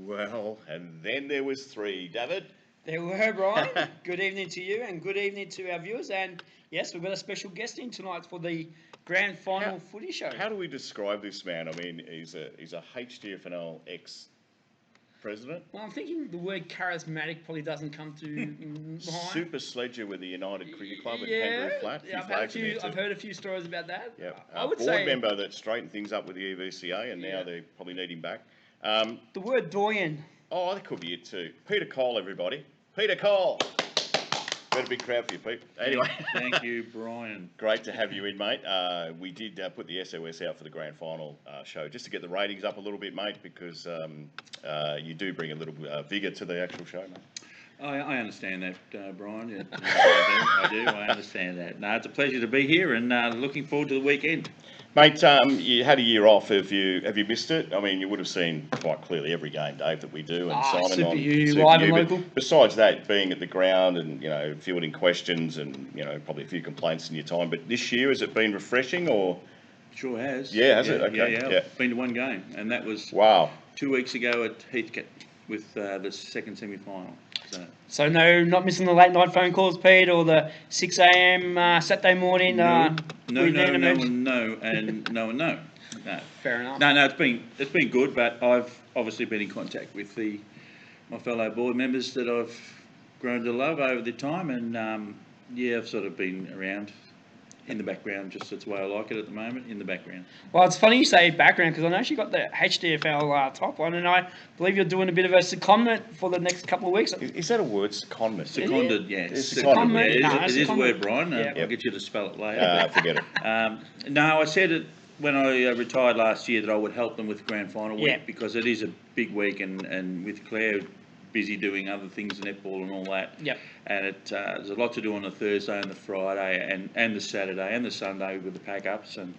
Well, and then there was 3, David. There were, Brian. Good evening to you and good evening to our viewers. And yes, we've got a special guest in tonight for the grand final footy show. How do we describe this man? I mean, he's a Hdfnl ex-president. Well, I'm thinking the word charismatic probably doesn't come to mind. Super sledger with the United Cricket Club at Yeah, Kangaroo Flat. I've heard a few stories about that. Yep. I would board say member that straightened things up with the EVCA, and now they probably need him back. The word doyen. Oh, that could be it too. Peter Cole, everybody. Peter Cole. Got a big crowd for you, Pete. Anyway. Thank you, Brian. Great to have you in, mate. We did put the SOS out for the grand final show just to get the ratings up a little bit, mate, because you do bring a little vigour to the actual show, mate. I understand that, Brian. I do. I understand that. No, it's a pleasure to be here and looking forward to the weekend. Mate, you had a year off. Have you missed it? I mean, you would have seen quite clearly every game, Dave, that we do, and Simon Super on U, Super live U. and But local. besides that, being at the ground and fielding questions and probably a few complaints in your time. But this year, has it been refreshing or? Sure has. Yeah, has it? Okay. Yeah. I've been to one game, and that was 2 weeks ago at Heathcote with the second semi-final. So no, not missing the late night phone calls, Pete, or the 6 a.m. Saturday morning. No. Fair enough. No, it's been good, but I've obviously been in contact with my fellow board members that I've grown to love over the time, and I've sort of been around in the background, just that's the way I like it at the moment, in the background. Well, it's funny you say background because I know you got the HDFL top one, and I believe you're doing a bit of a secondment for the next couple of weeks. Is that a word, secondment? Seconded, yeah. Secondment. It is a word, Brian. I'll get you to spell it later. Forget it. No, I said it when I retired last year that I would help them with the grand final week because it is a big week, and with Claire busy doing other things, netball and all that. Yep. And there's a lot to do on the Thursday and the Friday and the Saturday and the Sunday with the pack-ups. And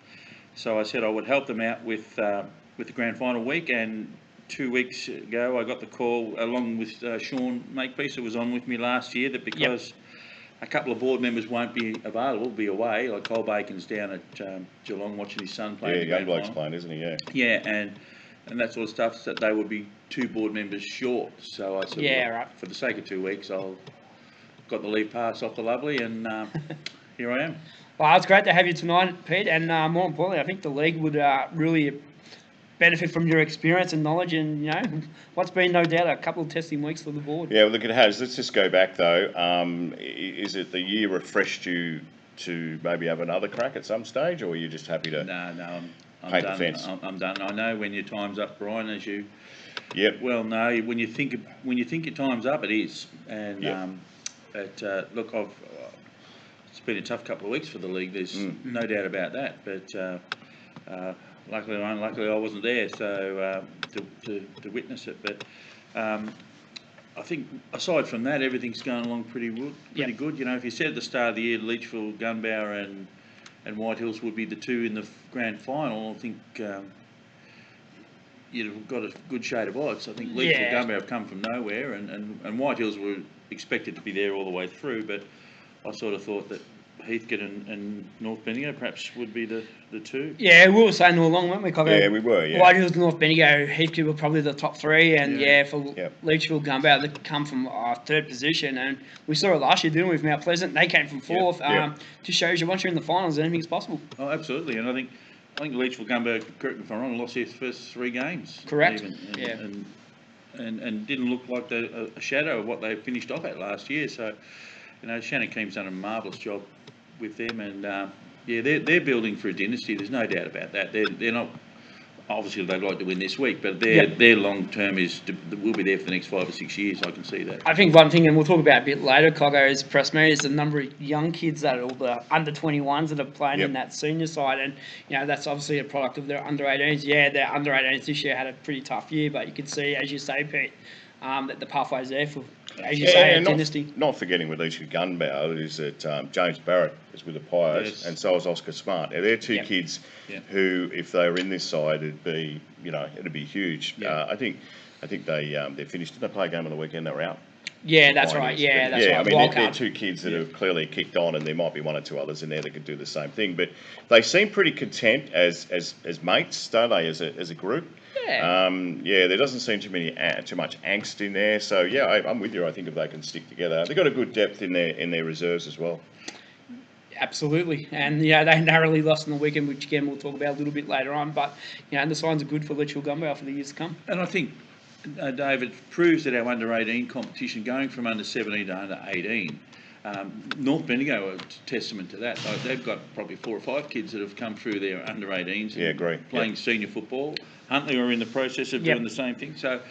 so I said I would help them out with the grand final week. And 2 weeks ago, I got the call along with Sean Makepeace, who was on with me last year, that because a couple of board members won't be available, be away, like Cole Bacon's down at Geelong watching his son play. Yeah, young bloke's playing, isn't he? Yeah. Yeah, and that sort of stuff, that they would be 2 board members short. So I said, for the sake of 2 weeks, I'll got the leave pass off the lovely, and here I am. Well, it's great to have you tonight, Pete, and more importantly, I think the league would really benefit from your experience and knowledge, and what's been no doubt a couple of testing weeks for the board. Yeah, well, look, it has. Let's just go back though. Is it the year refreshed you to maybe have another crack at some stage, or are you just happy to? No, I'm paint done. The fence? I'm done. I know when your time's up, Brian, as you. Yep. Well, no, when you think your time's up, it is. And look, it's been a tough couple of weeks for the league. There's no doubt about that. But luckily or unluckily, I wasn't there, so to witness it. But I think aside from that, everything's going along pretty good. If you said at the start of the year, Leachville, Gunbower, and White Hills would be the 2 in the grand final, I think you'd have got a good shade of odds. I think Leachville, Gunbower have come from nowhere, and White Hills were expected to be there all the way through, but I sort of thought that Heathcote and North Bendigo perhaps would be the 2. Yeah, we were saying all along, weren't we, Cocker? Yeah, we were, yeah. White Hills, North Bendigo, Heathcote were probably the top 3, and for Leachville, Gunbower, they come from 3rd position, and we saw it last year, didn't we, with Mount Pleasant? They came from 4th. Just shows you once you're in the finals, anything's possible. Oh, absolutely, and I think Leachville, Gunbower, correct me if I'm wrong, lost their first 3 games. Correct. And didn't look like a shadow of what they finished off at last year. So, Shannon Keane's done a marvellous job with them, and they're building for a dynasty. There's no doubt about that. They're not. Obviously, they'd like to win this week, but their long term will be there for the next 5 or 6 years. I can see that. I think one thing, and we'll talk about a bit later, Coggo, is press me, is the number of young kids that are all the under 21s that are playing in that senior side, and that's obviously a product of their under 18s. Yeah, their under 18s this year had a pretty tough year, but you can see, as you say, Pete, that the pathway's there for, as you say, a dynasty. Not forgetting with Leachford Gunbower is that James Barrett is with the Pios, and so is Oscar Smart. Now, they're 2 kids who, if they were in this side, it'd be huge. I think they finished. Did they play a game on the weekend? They were out. Yeah, that's mine right. is. Yeah, But that's right. I mean, they're Wildcard. two kids that have clearly kicked on, and there might be one or two others in there that could do the same thing. But they seem pretty content as mates, don't they? As a group. Yeah. There doesn't seem too much angst in there. So yeah, I'm with you. I think if they can stick together, they've got a good depth in their reserves as well. Absolutely, and they narrowly lost on the weekend, which again we'll talk about a little bit later on. But and the signs are good for Litchfield Gumbo for the years to come. And I think, David, proves that our under-18 competition, going from under-17 to under-18, North Bendigo are a testament to that. They've got probably 4 or 5 kids that have come through their under-18s and great. playing senior football. Huntley are in the process of doing the same thing. So,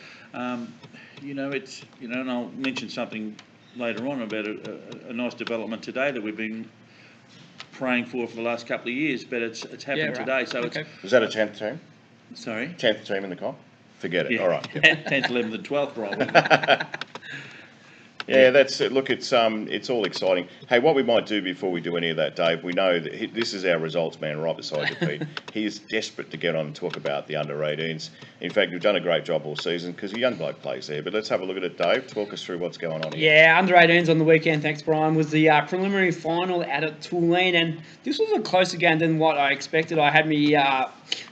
it's and I'll mention something later on about a nice development today that we've been praying for the last couple of years, but it's happened today. So Was that a 10th team? Sorry? 10th team in the comp? Forget it. Yeah. All right. 10th, 11th and 12th probably. Yeah, that's it. Look, it's all exciting. Hey, what we might do before we do any of that, Dave, we know that this is our results man right beside you, Pete. He is desperate to get on and talk about the under-18s. In fact, you've done a great job all season because a young bloke plays there. But let's have a look at it, Dave. Talk us through what's going on here. Yeah, under-18s on the weekend, thanks, Brian, was the preliminary final out at Tulane, and this was a closer game than what I expected. I had me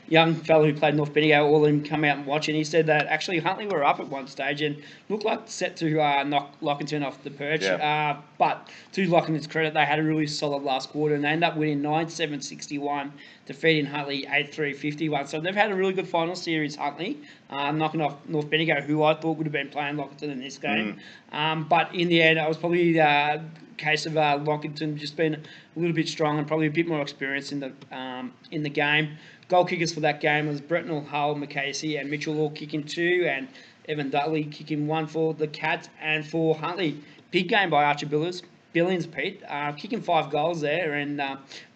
young fellow who played North Bendigo, all of him come out and watch, and he said that actually Huntley were up at one stage and looked like set to knock Lockington off the perch. Yeah. But to Lockington's credit, they had a really solid last quarter, and they ended up winning 9-7-61, defeating Huntley 8-3-51. So they've had a really good final series, Huntley, knocking off North Bendigo, who I thought would have been playing Lockington in this game. But in the end, it was probably the case of Lockington just being a little bit strong and probably a bit more experienced in the game. Goal kickers for that game was Bretnell, Hull, McCasey, and Mitchell all kicking 2, and Evan Dudley kicking 1 for the Cats. And for Huntley, big game by Archer Billings, Pete, kicking 5 goals there, and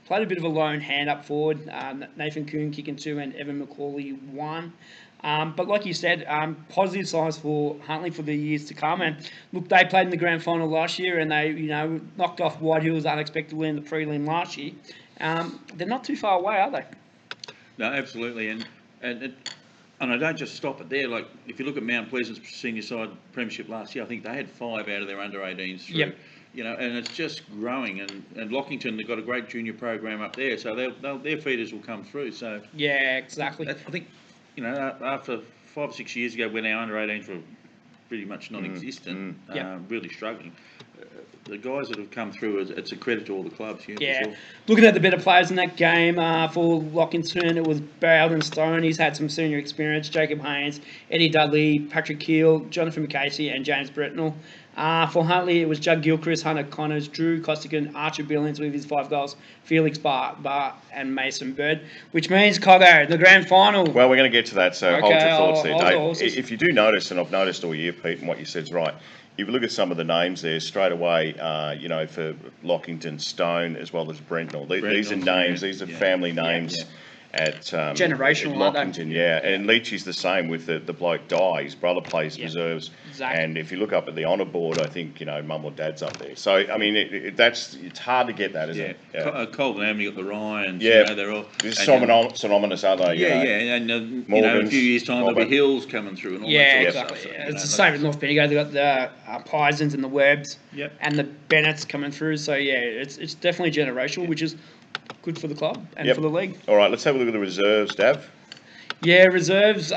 played a bit of a lone hand up forward. Nathan Coon kicking 2 and Evan McCauley 1. But like you said, positive signs for Huntley for the years to come. And look, they played in the grand final last year, and they knocked off White Hills unexpectedly in the prelim last year. They're not too far away, are they? No, absolutely, and I don't just stop it there. Like if you look at Mount Pleasant's senior side premiership last year, I think they had 5 out of their under-18s through. Yep. And it's just growing. And Lockington, they've got a great junior program up there, so their feeders will come through. So yeah, exactly. I think after 5 or 6 years ago when our under-18s were pretty much non-existent, really struggling. The guys that have come through, it's a credit to all the clubs. Yeah, for sure. Looking at the better players in that game, for Lockington, it was Bowden Stone. He's had some senior experience. Jacob Haynes, Eddie Dudley, Patrick Keel, Jonathan McCasey, and James Bretnell. For Huntley, it was Judd Gilchrist, Hunter Connors, Drew Costigan, Archer Billings with his 5 goals, Felix Barr, and Mason Bird, which means Coggo, the grand final. Well, we're going to get to that, so hold your thoughts there, Dave. The if you do notice, and I've noticed all year, Pete, and what you said's right, if you look at some of the names there, straight away, for Lockington, Stone, as well as Brentnell. These are names, these are family names at generational, at Lockington, And Leachy's the same with the bloke Dye. His brother plays reserves. Exactly. And if you look up at the honour board, I think, mum or dad's up there. So, I mean, it's hard to get that, isn't it? Yeah. Colvin Avenue, you've got the Ryans, they're all... It's synonymous, aren't they? And in a few years' time, there'll be Hills coming through and all that sort of stuff. It's the same with North Bendigo. They've got the Pisons and the Webbs and the Bennetts coming through. So, it's definitely generational, which is good for the club and for the league. All right, let's have a look at the reserves, Dav. Yeah, reserves.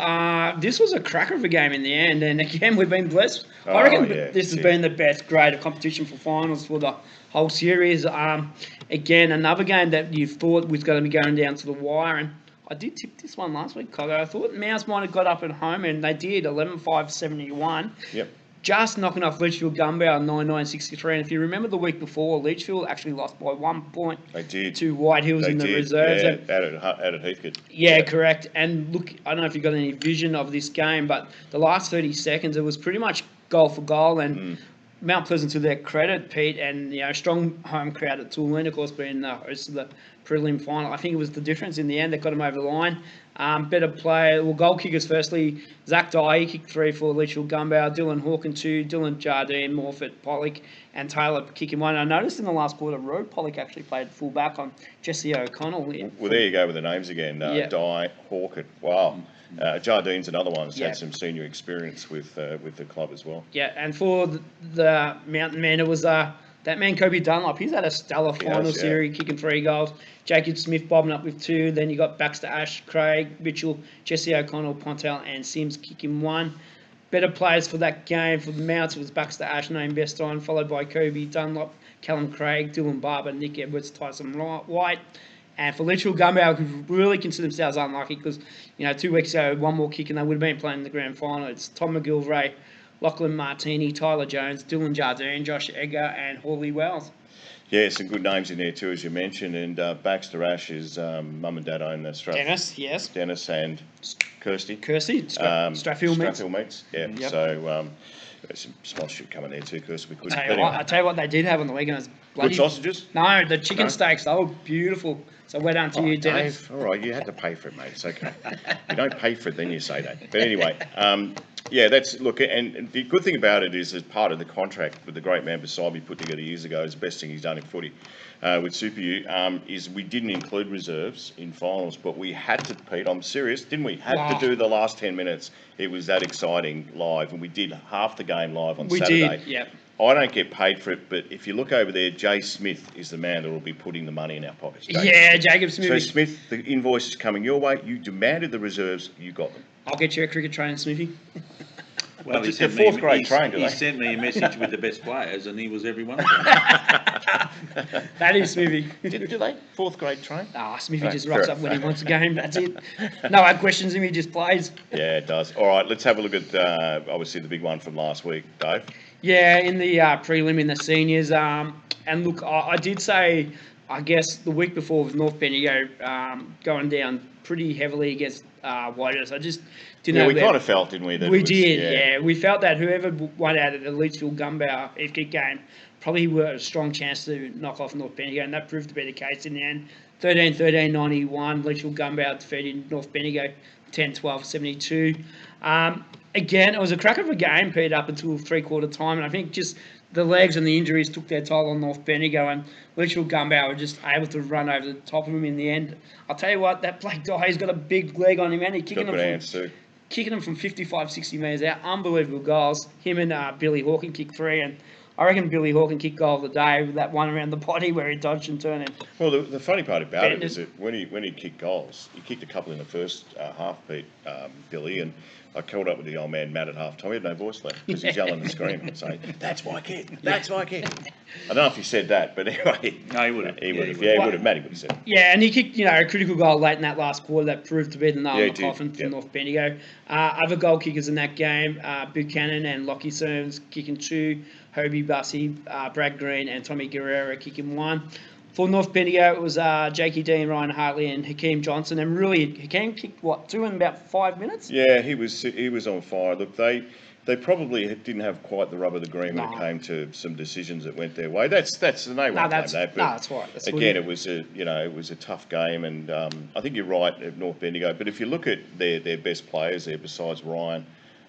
This was a cracker of a game in the end, and again, we've been blessed. I reckon this has been the best grade of competition for finals for the whole series. Again, another game that you thought was going to be going down to the wire, and I did tip this one last week, Coggo. I thought Mouse might have got up at home, and they did, 11-5-71. Yep. Just knocking off Litchfield Gumbo 9-9-63. And if you remember the week before, Litchfield actually lost by 1 point to White Hills in the reserves. Out at Heathcote. Yeah, correct. And look, I don't know if you've got any vision of this game, but the last 30 seconds, it was pretty much goal for goal. And Mount Pleasant, to their credit, Pete, and strong home crowd at Tulane, of course, being the host of the prelim final. I think it was the difference in the end that got them over the line. Better play. Well, goal kickers firstly, Zach Dye kicked 3 for Litchfield Gumbo, Dylan Hawken 2, Dylan Jardine, Morfitt, Pollock, and Taylor kicking 1. I noticed in the last quarter, Rode Pollock actually played full back on Jesse O'Connell. Well, there you go with the names again. Dye, Hawken. Wow. Jardine's another one that's Yeah. had some senior experience with the club as well. Yeah, and for the Mountain Men, it was that man Kobe Dunlop. He's had a stellar final yeah. series, kicking 3 goals. Jacob Smith bobbing up with 2. Then you got Baxter Ash, Craig, Mitchell, Jesse O'Connell, Pontel, and Sims kicking 1. Better players for that game for the Mounts was Baxter Ash, named best on, followed by Kobe Dunlop, Callum Craig, Dylan Barber, Nick Edwards, Tyson White. And for Litchfield Gumbau, who really consider themselves unlucky because, 2 weeks ago, one more kick and they would have been playing in the grand final. It's Tom McGilvray, Lachlan Martini, Tyler Jones, Dylan Jardine, Josh Edgar, and Hawley Wells. Yeah, some good names in there too, as you mentioned. And Baxter Ash's mum and dad own the Dennis, yes. Dennis and Kirsty. Strathfield Meats. Strathfield Meats, yeah. Yep. So there's some sponsorship coming there too, Kirsty. We couldn't. I tell you what they did have on the weekend. It was bloody Good sausages? No, the chicken steaks. They were beautiful. So well done to you, Dennis. Dave, all right, you had to pay for it, mate. It's okay. You don't pay for it, then you say that. But anyway, yeah, and the good thing about it is, as part of the contract with the great man beside me put together years ago, is the best thing he's done in footy with Super U, is we didn't include reserves in finals, but we had to, Pete, I'm serious, didn't we? Had to do the last 10 minutes. It was that exciting live, and we did half the game live on Saturday. We did, yeah. I don't get paid for it, but if you look over there, Jay Smith is the man that will be putting the money in our pockets. Jacob Smith. So Smith, the invoice is coming your way. You demanded the reserves, you got them. I'll get you a cricket train, Smithy. Well, It's the fourth grade train, he sent me a message with the best players, and he was every one of them. That is Smithy. Do they? Fourth grade train? Smithy just rocks up when he wants a game. That's it. No hard questions him. He just plays. Yeah, it does. All right, let's have a look at obviously the big one from last week, Dave. Yeah, in the prelim in the seniors. And look, I did say, I guess the week before with North Bendigo going down pretty heavily against Whitehouse. I just didn't know. Yeah, we kind of felt, didn't we? That we did, yeah. We felt that whoever won out of the Litchfield Gumbau FK game probably were a strong chance to knock off North Bendigo, and that proved to be the case in the end. 13-13-91, Litchfield Gumbau defeated North Bendigo 10-12-72. Again, it was a crack of a game, Pete, up until 3/4 time, and I think just the legs and the injuries took their toll on North Bendigo, and Litchfield Gumbau were just able to run over the top of him in the end. I'll tell you what, that Blake Dye's got a big leg on him, and he's kicking him from 55, 60 metres out. Unbelievable goals. Him and Billy Hawkin kicked 3, and I reckon Billy Hawkin kicked goal of the day with that one around the body where he dodged and turned in. Well, the funny part about it is that when he kicked goals, he kicked a couple in the first half, Pete, Billy, and I caught up with the old man Matt at half time. He had no voice left because he's yelling and screaming, saying, "That's my kick! That's my kick!" I don't know if he said that, but anyway, no, he would have. He would have. Yeah, he would have. Matty would have said it. Yeah, and he kicked, a critical goal late in that last quarter that proved to be the nail in the coffin for Yep. North Bendigo. Other goal kickers in that game, Buchanan and Lockie Soames kicking 2, Hobie Bussey, Brad Green and Tommy Guerrero kicking 1. For North Bendigo, it was Jakey Dean, Ryan Hartley and Hakeem Johnson. And really, Hakeem kicked, 2 in about 5 minutes? Yeah, he was on fire. Look, they probably didn't have quite the rub of the green when it came to some decisions that went their way. That's they won't claim that. But that's right. Again, it was a tough game, and I think you're right at North Bendigo. But if you look at their best players there, besides Ryan,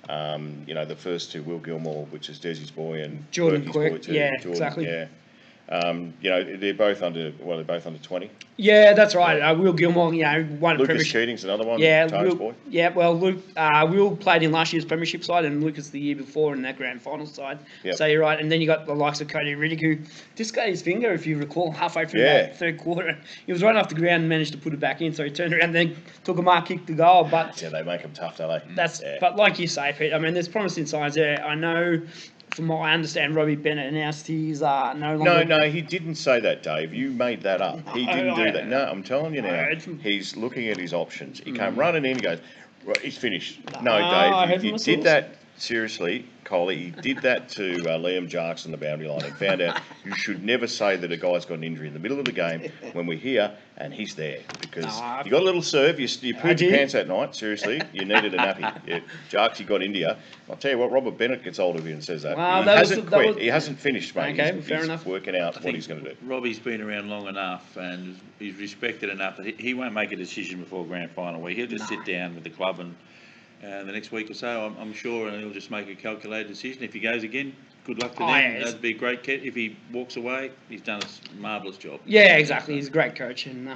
the first two, Will Gilmore, which is Desi's boy, and Jordan Quirky's Quirk, boy too. yeah, Jordan, exactly. Yeah. They're both under 20. Yeah, that's right. Will Gilmore, won a Lucas premiership. Keating's another one. Yeah, Tone's boy. Yeah, well, Will played in last year's premiership side and Lucas the year before in that grand final side. Yep. So you're right. And then you got the likes of Cody Riddick, who dislocated his finger, if you recall, halfway through that third quarter. He was right off the ground and managed to put it back in. So he turned around and then took a mark, kicked the goal. But yeah, they make them tough, don't they? But like you say, Pete, I mean, there's promising signs there. I know. From what I understand, Robbie Bennett announced he's no longer... No, he didn't say that, Dave. You made that up. He didn't do that. No, I'm telling you now. He's looking at his options. He came running in and goes, right, he's finished. No, Dave, he did that, seriously, Coley, he did that to Liam Jarks on the boundary line and found out you should never say that a guy's got an injury in the middle of the game when we're here and he's there. Because you got a little serve, you pooed your pants that night, seriously, you needed a nappy. Yeah, Jarks, you got India. I'll tell you what, Robert Bennett gets hold of you and says that. Well, he hasn't quit. He hasn't finished, mate. Okay, he's fair enough. Working out what he's going to do. Robbie's been around long enough and he's respected enough that he won't make a decision before grand final week. He'll just sit down with the club the next week or so, I'm sure, and he'll just make a calculated decision. If he goes again, good luck to Oh, them. yeah, That'd be a great kit. If he walks away, he's done a marvellous job. Yeah, exactly. He's a great coach, and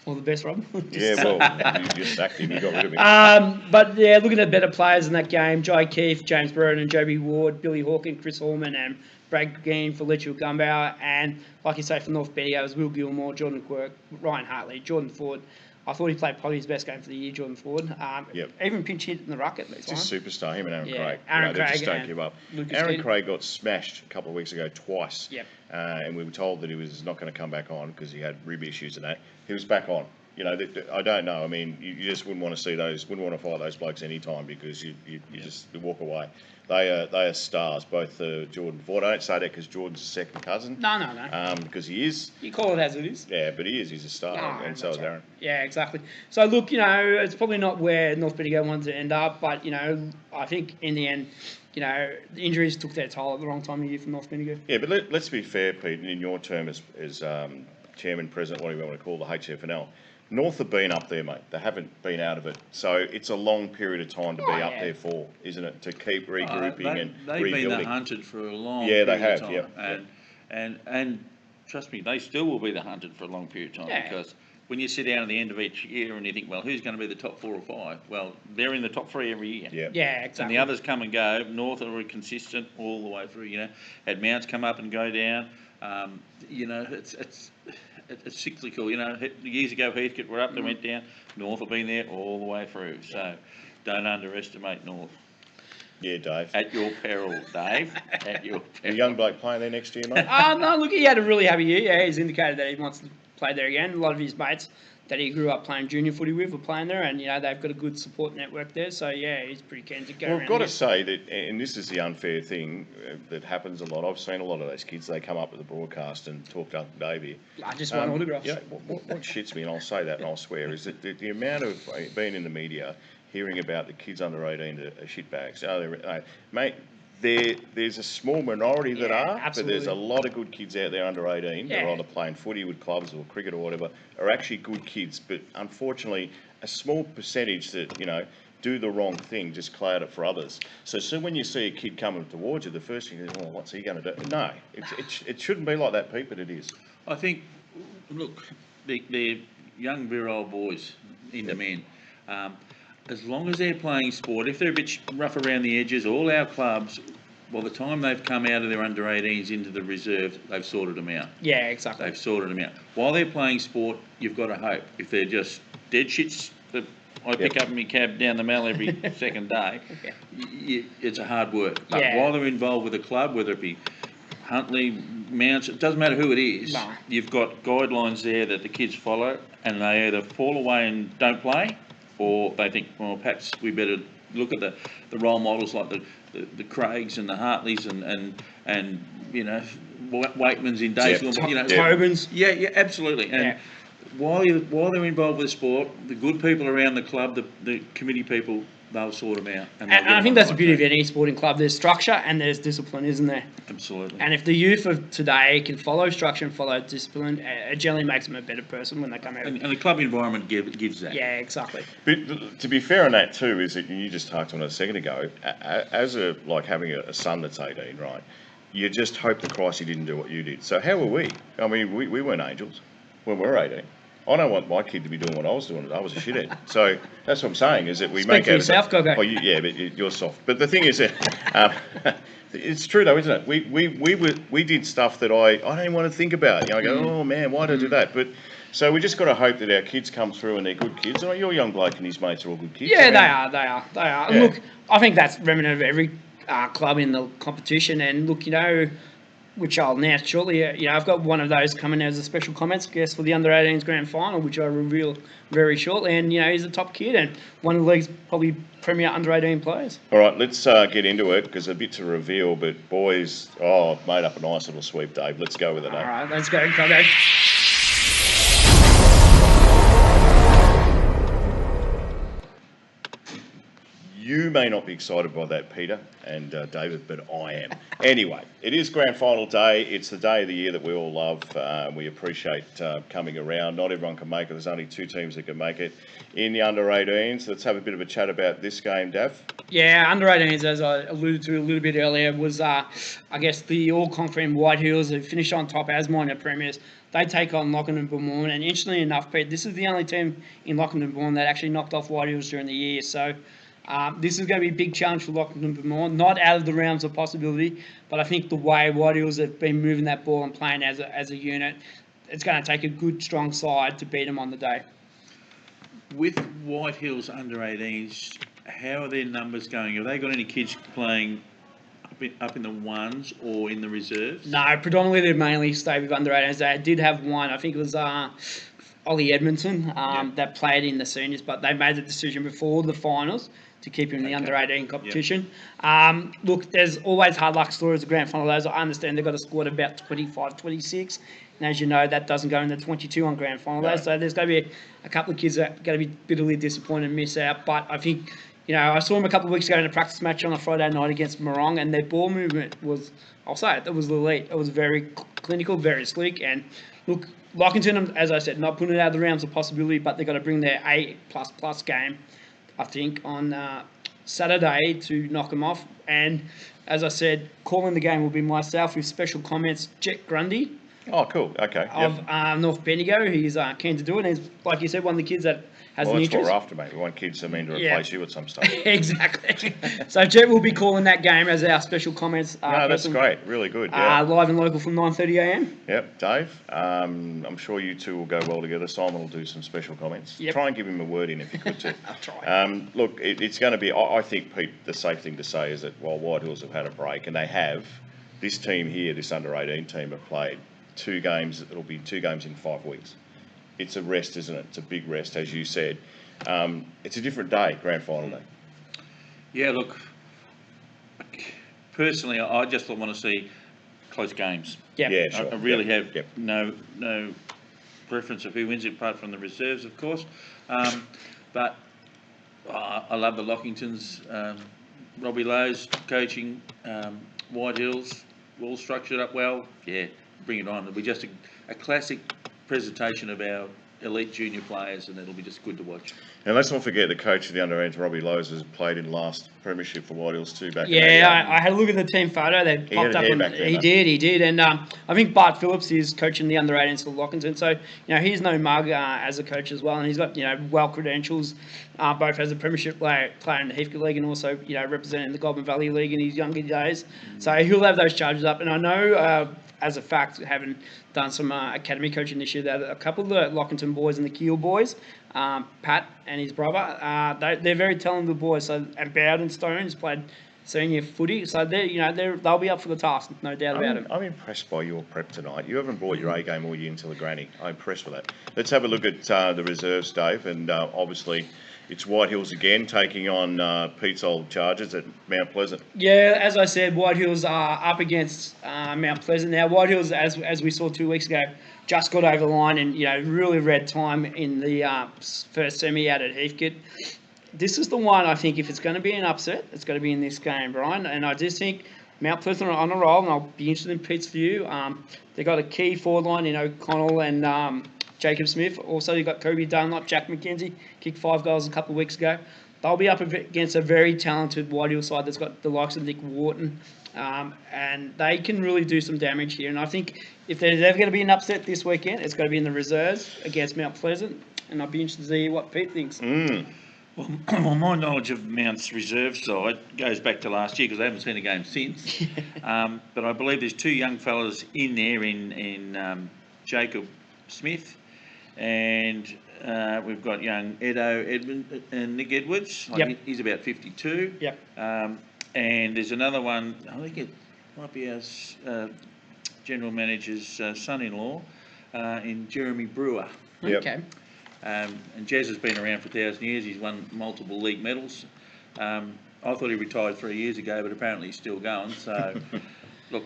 all the best, Rob. Yeah, well, you just sacked him. You got rid of him. But yeah, looking at better players in that game: Jai Keefe, James Burton, and Joby Ward, Billy Hawkins, Chris Hallman, and Brad Green for Litchfield Gumbauer. And like you say, for North Bendigo, it was Will Gilmore, Jordan Quirk, Ryan Hartley, Jordan Ford. I thought he played probably his best game for the year, Jordan Ford. Yep. Even pinch hit in the ruck at least. Just superstar, him and Aaron Craig. Aaron They Craig just don't and give up. Lucas Aaron Keane. Craig got smashed a couple of weeks ago twice. Yep. And we were told that he was not going to come back on because he had rib issues and that. He was back on. You know, I don't know. I mean, you just wouldn't want to see those, wouldn't want to fight those blokes any time because you just walk away. They are stars, both Jordan Ford. I don't say that because Jordan's a second cousin. No. Because he is. You call it as it is. Yeah, but he is. He's a star, and so is Aaron. Yeah, exactly. So look, you know, it's probably not where North Bendigo wanted to end up, but you know, I think in the end, you know, the injuries took their toll at the wrong time of year for North Bendigo. Yeah, but let's be fair, Pete. In your term as chairman, president, whatever you want to call the Hdfnl, North have been up there, mate. They haven't been out of it. So it's a long period of time to be up there for, isn't it? To keep regrouping and they've rebuilding. been the hunted for a long Yeah, period they have. of time. Yep. And trust me, they still will be the hunted for a long period of time because when you sit down at the end of each year and you think, well, who's going to be the top 4 or 5? Well, they're in the top 3 every year. Yeah, exactly. And the others come and go. North are consistent all the way through. You know, had Mounts come up and go down. You know, it's cyclical. You know, years ago Heathcote were up, they went down. North have been there all the way through. So don't underestimate North. Yeah, Dave. At your peril, Dave. At your The peril. young bloke playing there next year, mate? No, look, he had a really happy year. Yeah, he's indicated that he wants to play there again. A lot of his mates that he grew up playing junior footy with were playing there, and you know they've got a good support network there. So yeah, he's pretty keen to go. Well, around I've got to again. say that, and this is the unfair thing that happens a lot. I've seen a lot of those kids. They come up at the broadcast and talk to Uncle Dave here. I just want autographs. You know, what shits me, and I'll say that and I'll swear, is that the amount of being in the media, hearing about the kids under 18 are shitbags. Mate, there's a small minority that are, absolutely. but there's a lot of good kids out there under 18 that are either playing footy with clubs or cricket or whatever, are actually good kids. But unfortunately, a small percentage that, you know, do the wrong thing, just cloud it for others. So when you see a kid coming towards you, the first thing is, oh, what's he going to do? No, it shouldn't be like that, Pete, but it is. I think, look, they're young, virile boys in the men. As long as they're playing sport, if they're a bit rough around the edges, all our clubs, by the time they've come out of their under 18s into the reserve, they've sorted them out. Yeah, exactly. They've sorted them out. While they're playing sport, you've got to hope. If they're just dead shits that I pick up in my cab down the Mall every second day, it's a hard work. But while they're involved with a club, whether it be Huntley, Mounts, it doesn't matter who it is, you've got guidelines there that the kids follow, and they either fall away and don't play, or they think, well, perhaps we better look at the role models like the Craigs and the Hartleys and you know, Waitmans in Daceville, you know, Tobins. Yeah, absolutely. And while they're involved with sport, the good people around the club, the committee people, they'll sort them out. And I think that's the beauty of any sporting club. There's structure and there's discipline, isn't there? Absolutely. And if the youth of today can follow structure and follow discipline, it generally makes them a better person when they come out. And the club environment gives that. Yeah, exactly. But to be fair on that too, is that you just touched on it a second ago. As having a son that's 18, right? You just hope the Christ he didn't do what you did. So how were we? I mean, we weren't angels when we were 18. I don't want my kid to be doing what I was doing. I was a shithead. So that's what I'm saying, is that we make out yourself, Gogo. Oh, but you're soft. But the thing is that it's true though, isn't it? We did stuff that I don't even want to think about. You know, I go, oh man, why did I do that? But so we just got to hope that our kids come through and they're good kids. Oh, your young bloke and his mates are all good kids. Yeah, they are. Yeah. Look, I think that's remnant of every club in the competition. And look, you know, which I'll announce shortly. You know, I've got one of those coming as a special comments guest for the Under-18s Grand Final, which I'll reveal very shortly. And, you know, he's a top kid and one of the league's probably premier Under-18 players. All right, let's get into it because a bit to reveal. But boys, I've made up a nice little sweep, Dave. Let's go with it, All right, let's go. You may not be excited by that, Peter and David, but I am. Anyway, it is grand final day. It's the day of the year that we all love. We appreciate coming around. Not everyone can make it. There's only 2 teams that can make it in the under-18s. Let's have a bit of a chat about this game, Dav. Yeah, under-18s, as I alluded to a little bit earlier, was, I guess, the all-conference White Hills who finished on top as minor premiers. They take on Lockton and Bournemouth, and interestingly enough, Pete, this is the only team in Lockton and Bournemouth that actually knocked off White Hills during the year. So this is going to be a big challenge for Lockton and Bournemouth. Not out of the realms of possibility, but I think the way White Hills have been moving that ball and playing as a unit, it's going to take a good, strong side to beat them on the day. With White Hills under-18s, how are their numbers going? Have they got any kids playing up in the ones or in the reserves? No, predominantly they mainly stay with under-18s. They did have one, I think it was Ollie Edmondson, that played in the seniors, but they made the decision before the finals to keep him in the under-18 competition. Yep. Look, there's always hard luck stories of grand final days. I understand they've got a squad of about 25, 26. And as you know, that doesn't go in the 22 on grand final days. So there's going to be a couple of kids that are going to be bitterly disappointed and miss out. But I think, I saw them a couple of weeks ago in a practice match on a Friday night against Morong, and their ball movement was, I'll say it was elite. It was very clinical, very sleek. And look, Lockington, as I said, not putting it out of the realms of possibility, but they've got to bring their A++ game, I think, on Saturday to knock them off. And as I said, calling the game will be myself with special comments, Jet Grundy. Oh, cool. Okay. Of North Bendigo. He's keen to do it. And he's, like you said, one of the kids that has an interest. That's what we're after, mate. We want kids to replace you at some stage. Exactly. So Jet will be calling that game as our special comments. No, that's great. Really good. Yeah. Live and local from 9:30 a.m. Yep, Dave. I'm sure you two will go well together. Simon will do some special comments. Yep. Try and give him a word in if you could too. I'll try. Look, it's going to be. I think, Pete, the safe thing to say is that while White Hills have had a break, and they have, this team here, this under-18 team, have played 2 games. It'll be 2 games in 5 weeks. It's a rest, isn't it? It's a big rest, as you said. It's a different day, grand final day. Yeah, look, personally, I just want to see close games. Yep. Yeah, sure. I really have no preference of who wins it, apart from the reserves, of course. But I love the Lockingtons. Robbie Lowe's coaching, White Hills, all structured up well. Yeah, bring it on. It'll be just a classic presentation of our elite junior players, and it'll be just good to watch. And let's not forget the coach of the under-18s, Robbie Lowe's, has played in last premiership for White Hills too back in the day. I had a look at the team photo. They popped up. He did. And I think Bart Phillips is coaching the under-18s for Lockington. So, he's no mug as a coach as well. And he's got, well credentials, both as a premiership player in the Heathcote League and also, representing the Goulburn Valley League in his younger days. So he'll have those charges up. And I know, as a fact, having done some academy coaching this year, that a couple of the Lockington boys and the Keel boys, Pat and his brother, they're very talented boys. So, and Bowden Stone's played senior footy, so they'll be up for the task, no doubt about it. I'm impressed by your prep tonight. You haven't brought your A game all year into the granny. I'm impressed with that. Let's have a look at the reserves, Dave, and obviously it's White Hills again taking on Pete's old Chargers at Mount Pleasant. Yeah, as I said, White Hills are up against Mount Pleasant. Now, White Hills, as we saw 2 weeks ago, just got over the line and, really read time in the first semi out at Heathcote. This is the one, I think, if it's going to be an upset, it's going to be in this game, Brian. And I just think Mount Pleasant are on a roll, and I'll be interested in Pete's view. They've got a key forward line in O'Connell and Jacob Smith. Also, you've got Kobe Dunlop, Jack McKenzie, kicked 5 goals a couple of weeks ago. They'll be up against a very talented White Hill side that's got the likes of Nick Wharton, and they can really do some damage here. And I think if there's ever going to be an upset this weekend, it's going to be in the reserves against Mount Pleasant, and I'll be interested to see what Pete thinks. Well, my knowledge of Mount's reserve side goes back to last year because I haven't seen a game since. But I believe there's 2 young fellas in there in Jacob Smith, and we've got young Edmund and Nick Edwards. He's about 52. Yep. And there's another one, I think it might be our general manager's son-in-law, in Jeremy Brewer. Yep. Okay. And Jez has been around for 1,000 years. He's won multiple league medals. I thought he retired 3 years ago, but apparently he's still going. So, look.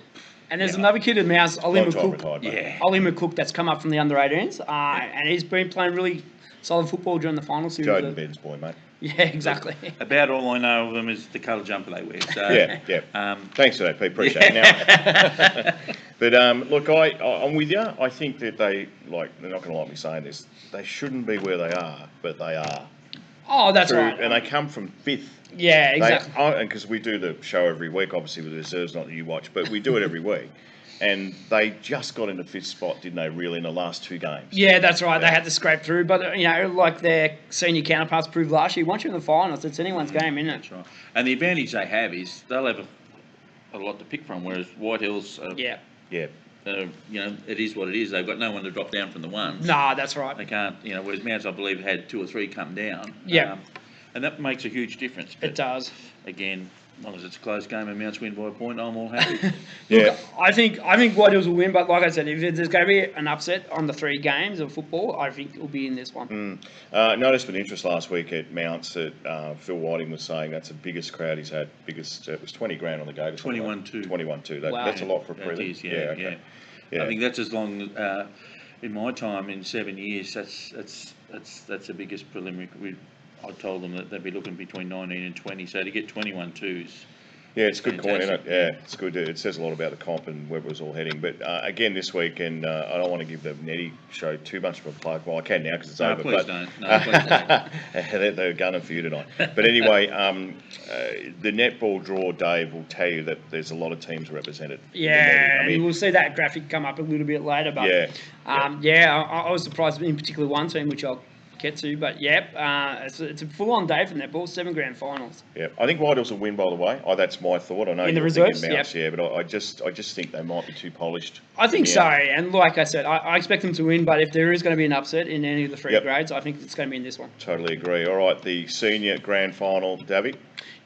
And there's another kid in Mouse, Ollie McCook. Retired, Ollie McCook, that's come up from the under-18s, and he's been playing really solid football during the final series. Jordan Ben's boy, mate. Yeah, exactly. About all I know of them is the colour jumper they wear. So, yeah. Thanks for that, Pete. Appreciate it. Now, but look, I'm with you. I think that they're not going to like me saying this. They shouldn't be where they are, but they are. Oh, that's right. And they come from 5th. Yeah, exactly. And because we do the show every week, obviously with the reserves, not that you watch, but we do it every week. And they just got into 5th spot, didn't they, really, in the last 2 games? Yeah, that's right. They had to scrape through. But, like their senior counterparts proved last year, once you're in the finals, it's anyone's game, isn't it? That's right. And the advantage they have is they'll have a lot to pick from, whereas White Hills, Yeah. it is what it is. They've got no one to drop down from the ones. Nah, that's right. They can't, whereas Mounts, I believe, had 2 or 3 come down. Yeah. And that makes a huge difference. But It does. Again, as long as it's a close game and Mounts win by a point, I'm all happy. Look, I think White Hills will win, but like I said, if there's going to be an upset on the 3 games of football, I think it will be in this one. Noticed with interest last week at Mounts that Phil Whiting was saying that's the biggest crowd he's had. It was 20 grand on the gate. 21-2. 21-2. Wow. That's a lot for a That prelim. is, yeah. I think that's as long in my time in 7 years. That's the biggest preliminary. I told them that they'd be looking between 19 and 20. So to get 21-2s. Yeah, it's a good coin, isn't it? Fantastic. Yeah, it's good. It says a lot about the comp and where it was all heading. But again, this week, and I don't want to give the Netty show too much of a plug. Well, I can now because it's over. Please don't. No, please don't. They're gunning for you tonight. But anyway, the netball draw, Dave, will tell you that there's a lot of teams represented. Yeah, and we'll see that graphic come up a little bit later. But I was surprised in particular one team, which I'll get to. But it's a full-on day for netball, 7 grand finals. Yeah, I think White Hills will win. By the way, that's my thought. I know in the you're reserves, thinking Mounts, but I just think they might be too polished. I think so, and like I said, I expect them to win. But if there is going to be an upset in any of the 3 grades, I think it's going to be in this one. Totally agree. All right, the senior grand final, Davey.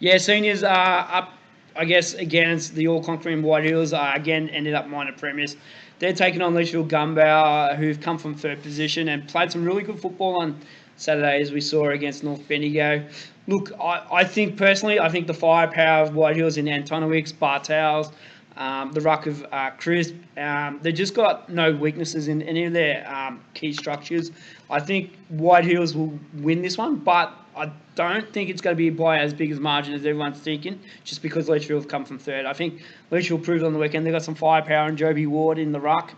Yeah, seniors are up. I guess against the all-conquering White Hills. Again, ended up minor premiers. They're taking on Leachville Gumbau, who've come from 3rd position and played some really good football on Saturday, as we saw against North Bendigo. Look, I think personally, the firepower of White Hills in Antonowicz, Bartels, the ruck of Crisp, they've just got no weaknesses in any of their key structures. I think White Hills will win this one, but I don't think it's going to be by as big as margin as everyone's thinking, just because Leachville have come from 3rd. I think Leachville proved on the weekend they've got some firepower in Joby Ward in the ruck.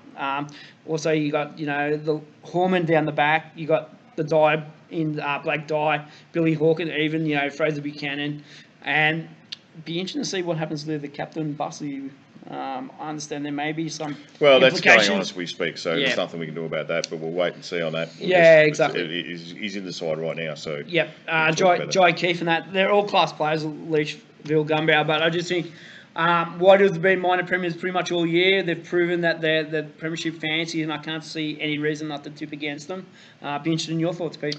Also, you got the Horman down the back. You got the Dye in Black Dye, Billy Hawkins, even Fraser Buchanan, and it'd be interesting to see what happens to the captain Bussy. I understand there may be some that's going implications. on as we speak, so there's nothing we can do about that, but we'll wait and see on that. Exactly. He's in the side right now, so... Yep, Jai Keefe and that, they're all class players, Leachville Gumbau, but I just think White Hills have been minor premiers pretty much all year. They've proven that they're the premiership fancy, and I can't see any reason not to tip against them. Be interested in your thoughts, Pete.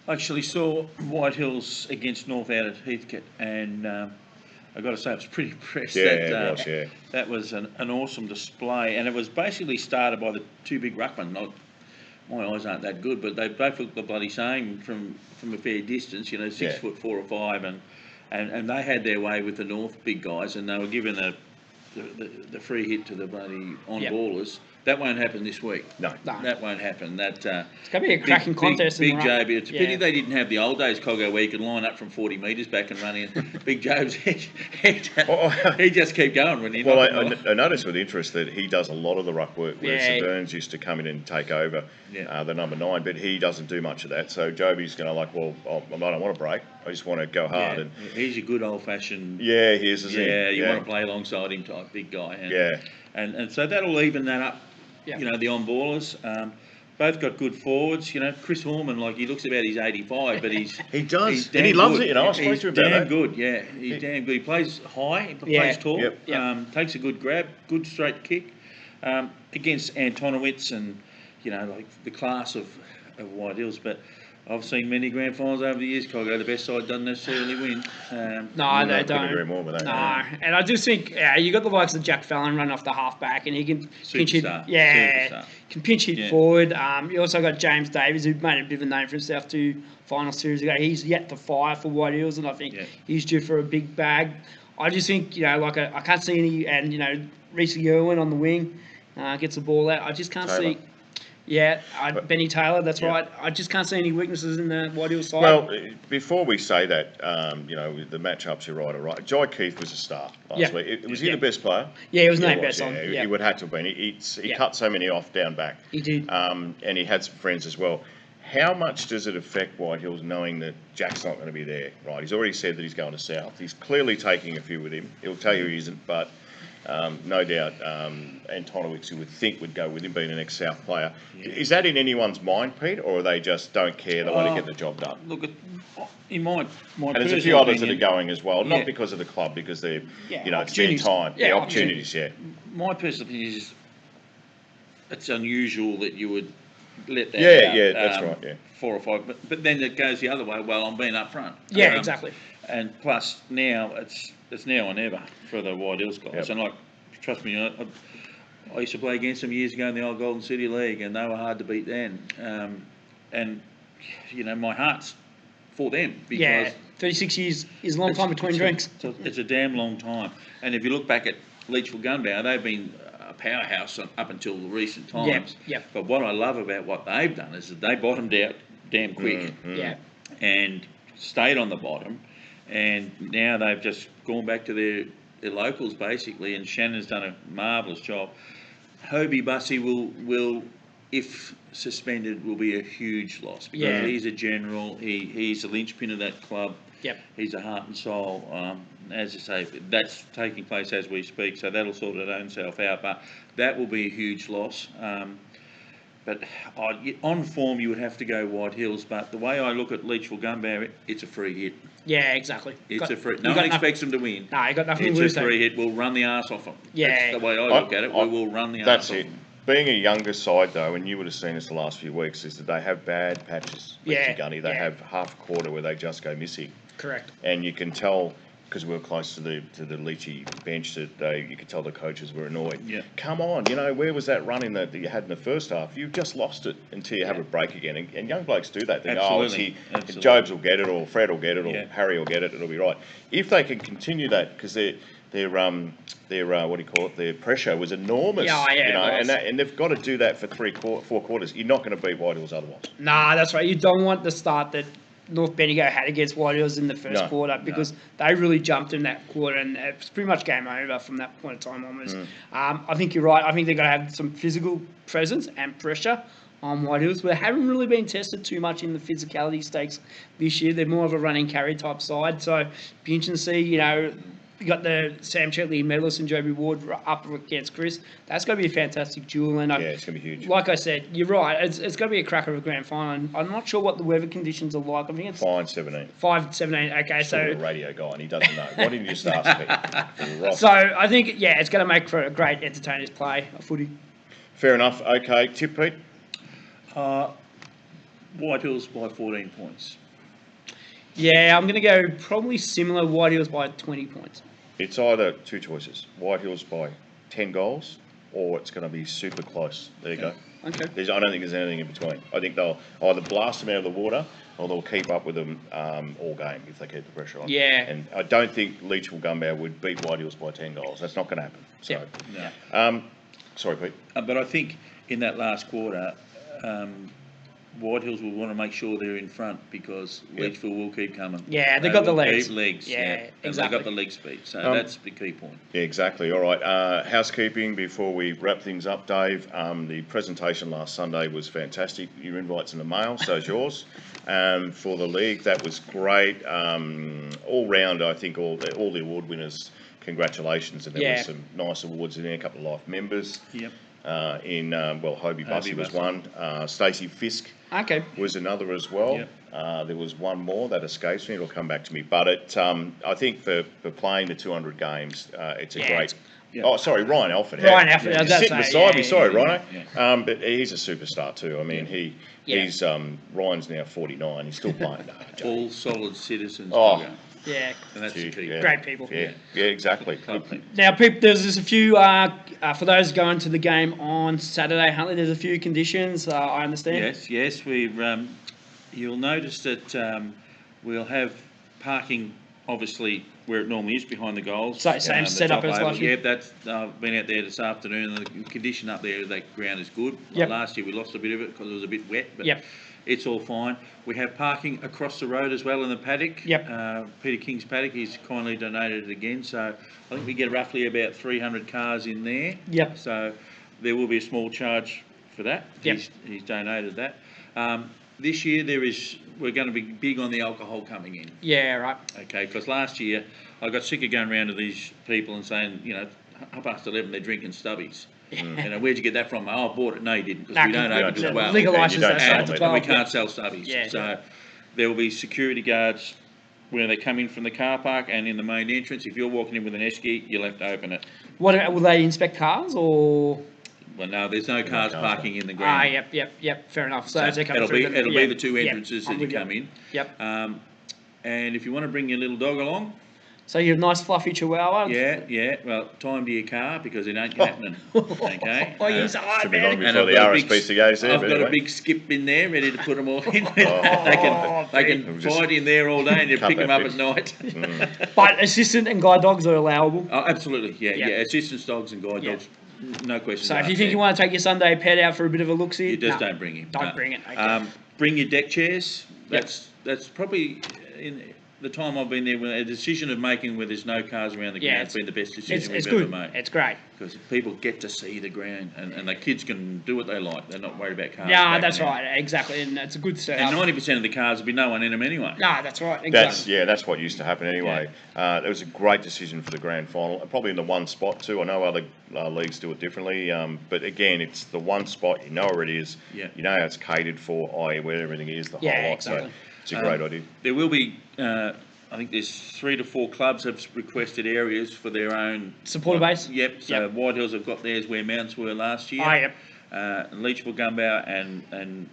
I actually saw White Hills against North out at Heathcote, and I've got to say I was pretty impressed. That was an awesome display, and it was basically started by the 2 big ruckmen. My eyes aren't that good, but they both looked the bloody same from a fair distance, 6 foot 4 or 5, and they had their way with the North big guys, and they were given the free hit to the bloody on-ballers. That won't happen this week. No. That won't happen. It's going to be a cracking contest. Big Job. It's a pity they didn't have the old days, Coggo, where you could line up from 40 metres back and run in. Big Job's, he just keep going when he. Well, I noticed with interest that he does a lot of the ruck work, whereas Burns used to come in and take over the number 9, but he doesn't do much of that. So Joby's going to I don't want to break. I just want to go hard. And he's a good old-fashioned... Yeah, he is, isn't he? Yeah, you want to play alongside him type big guy. And so that'll even that up. The on-ballers. Both got good forwards. Chris Horman, he looks about his 85, but he does. He's and he loves good. it, I spoke to him about that. He's damn good, He's damn good. He plays high, he plays tall, takes a good grab, good straight kick. Against Antonowicz and, the class of White Hills, but I've seen many grand finals over the years, Coggo. The best side doesn't necessarily win. No, they don't. I couldn't agree more with that. No, and I just think you got the likes of Jack Fallon running off the half-back, and he can pinch hit. Can pinch hit forward. You also got James Davies, who made a bit of a name for himself 2 final series ago. He's yet to fire for White Hills, and I think he's due for a big bag. I just think, I can't see any, and, Reese Irwin on the wing gets the ball out. I just can't see Yeah, Benny Taylor, that's Yeah. right. I just can't see any weaknesses in the White Hills side. Well, before we say that, with the matchups, you're right, all right. Jai Keith was a star last week. Was he the best player? Yeah, he was named He best on. He would have to have been. He cut so many off down back. He did. And he had some friends as well. How much does it affect White Hills knowing that Jack's not going to be there? Right, he's already said that he's going to South. He's clearly taking a few with him. He'll tell you he isn't, but no doubt Antonowicz, you would think, would go with him, being an ex-South player. Yeah. Is that in anyone's mind, Pete, or they just don't care? They want to get the job done. Look, in my and there's a few others that are going as well, not because of the club, because they're it's their time. Yeah, opportunities. Yeah. My personal opinion is it's unusual that you would let that out. Yeah, that's right. Yeah. 4 or 5, but then it goes the other way. Well, I'm being upfront. Yeah, exactly. And plus now it's now or never for the White Hills guys. Yep. And trust me, I used to play against them years ago in the old Golden City League, and they were hard to beat then. And my heart's for them because 36 years is a long time between drinks. It's a damn long time. And if you look back at Leachville Gunbow, they've been a powerhouse up until the recent times. Yep. But what I love about what they've done is that they bottomed out damn quick. Yeah. And stayed on the bottom, and now they've just gone back to their locals basically, and Shannon's done a marvellous job. Hobie Bussey will, if suspended, will be a huge loss because he's a general. He's a linchpin of that club. Yep. He's a heart and soul. As I say, that's taking place as we speak, so that'll sort its own self out. But that will be a huge loss. But on form, you would have to go White Hills. But the way I look at Leachville Gunbow, it's a free hit. Yeah, exactly. It's a free. No one expects them to win. No, you got nothing to lose. It's a free hit. We'll run the arse off them. Yeah. That's the way I look at it. We will run the arse off them. That's it. Being a younger side, though, and you would have seen this the last few weeks, is that they have bad patches. Gunny. They have half a quarter where they just go missing. Correct. And you can tell, because we were close to the Leachy bench, that you could tell the coaches were annoyed. Yeah. Come on, where was that running that you had in the first half? You've just lost it until you have a break again. And young blokes do that. They go, Jobs will get it, or Fred will get it, or Harry will get it. It'll be right. If they can continue that, because their their pressure was enormous. And they've got to do that for 4 quarters. You're not going to beat White Hills otherwise. Nah, that's right. You don't want the start that North Bendigo had against White Hills in the first quarter because they really jumped in that quarter, and it's pretty much game over from that point of time almost. I think you're right. I think they've got to have some physical presence and pressure on White Hills. They haven't really been tested too much in the physicality stakes this year. They're more of a running carry type side, so be interesting to see, you got the Sam Chetley medalist and Joby Ward up against Chris. That's going to be a fantastic duel. And it's going to be huge. Like I said, you're right. It's going to be a cracker of a grand final. I'm not sure what the weather conditions are like. I think it's 5-17. 5-17. Okay, so a radio guy, and he doesn't know. Why didn't you just ask me? So I think it's going to make for a great entertainers play of footy. Fair enough. Okay, tip, Pete. White Hills by 14 points. Yeah, I'm going to go probably similar. White Hills by 20 points. It's either two choices: White Hills by 10 goals, or it's going to be super close. There you go. Okay. I don't think there's anything in between. I think they'll either blast them out of the water, or they'll keep up with them all game if they keep the pressure on. Yeah. And I don't think Leachville Gunbow would beat White Hills by 10 goals. That's not going to happen. So, sorry, Pete. But I think in that last quarter, White Hills will want to make sure they're in front because Leachville will keep coming. Yeah, they've got the legs. And they've got the leg speed. So that's the key point. Yeah, exactly. All right. Housekeeping before we wrap things up, Dave. The presentation last Sunday was fantastic. Your invite's in the mail, so is yours. For the league, that was great. All round, I think all the award winners, congratulations. And there were some nice awards in there, a couple of life members. Yep. Hobie Bussey was one. Stacey Fisk was another as well. Yep. There was one more that escapes me. It'll come back to me. But I think for playing the 200 games, it's a great... Oh, sorry, Ryan Alford. Ryan Alford. He's sitting beside me. Sorry, Ryan. But he's a superstar too. I mean, he's Ryan's now 49. He's still playing. All solid citizens. Yeah, and that's the key. Great people. Yeah, exactly. Now, Pip, there's a few, for those going to the game on Saturday, Huntley, there's a few conditions, I understand. Yes. You'll notice that we'll have parking, obviously, where it normally is, behind the goals. So same the setup top as oval. last year? Yep, that's been out there this afternoon. And the condition up there, that ground is good. Yep. Last year we lost a bit of it because it was a bit wet, but Yep. it's all fine. We have parking across the road as well in the paddock. Yep. Peter King's paddock, he's kindly donated it again. So I think we get roughly about 300 cars in there. Yep. So there will be a small charge for that. Yep. He's donated that. This year we're going to be big on the alcohol coming in. Yeah, right. Okay, because last year I got sick of going around to these people and saying, 11:30 they're drinking stubbies. Where'd you get that from? Oh, I bought it. No, you didn't, because we don't open till 12. Legal And you license don't that's sell at them, 12. We can't sell stubbies. Yeah. So there will be security guards when they come in from the car park and in the main entrance. If you're walking in with an esky, you'll have to open it. Will they inspect cars or? Well, no, there's no cars parking in the Ah, ground. yep. Fair enough. So as they come it'll through, be the two entrances I'm as you with come in. Yep. And if you want to bring your little dog along, So you have nice fluffy chihuahua. yeah. Well, time to your car because it ain't happening. Okay. Oh, he's Should be long And before I've the got a big- RSPCA's there. I've but got anyway. a big skip in there ready to put them all in. Oh, they can just fight in there all day and you cut pick them that up bit. at night. But assistant and guide dogs are allowable. Oh, absolutely, Yeah. yeah. Assistance dogs and guide Yeah. dogs, no questions So if asked you think there. you want to take your Sunday pet out for a bit of a look-see, You just no, don't bring him. Don't no. bring it. Okay. Bring your deck chairs. That's probably in the time I've been there. When a decision of making where there's no cars around the Yeah, ground has been the best decision it's we've ever good. made. It's great. Because people get to see the ground, and the kids can do what they like. They're not worried about cars. Yeah, backing that's out. right. Exactly, and it's a good setup. And 90% of the cars will be no one in them anyway. No, that's right. Exactly. That's what used to happen anyway. It was a great decision for the grand final, probably in the one spot too. I know other leagues do it differently, but again, it's the one spot. You know where it is. Yeah. You know how it's catered for. I where everything is, the whole Yeah, lot. exactly. So it's a great idea. There will be, I think there's 3 to 4 clubs have requested areas for their own Supporter base? Yep. So Yep. White Hills have got theirs where Mounts were last year. Oh, yep. Leachville, Gumbau, and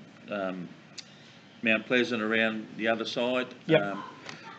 Mount Pleasant around the other side. Yep.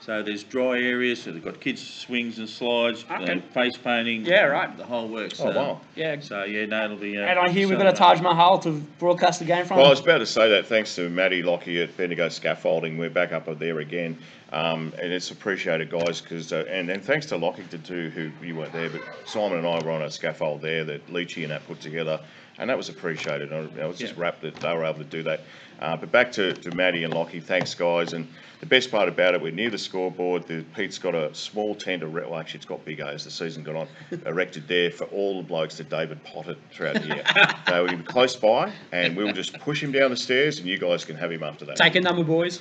So there's dry areas. So they've got kids swings and slides, Okay. face painting. Yeah, right. The whole works. Oh wow. Yeah. So yeah, no, it'll be. And I hear we've got a Taj Mahal to broadcast the game from. Well, I was about to say that thanks to Matty Lockie at Bendigo Scaffolding, we're back up there again, and it's appreciated, guys. Because and thanks to Lockington too, who you weren't there, but Simon and I were on a scaffold there that Leachy and that put together, and that was appreciated. I was just wrapped that they were able to do that. But back to Matty and Lockie, thanks guys. And the best part about it, we're near the scoreboard. Pete's got a small tent, well actually it's got bigger as the season got on, erected there for all the blokes that David potted throughout the year. So we'll be close by, and we'll just push him down the stairs, and you guys can have him after that. Take a number, boys.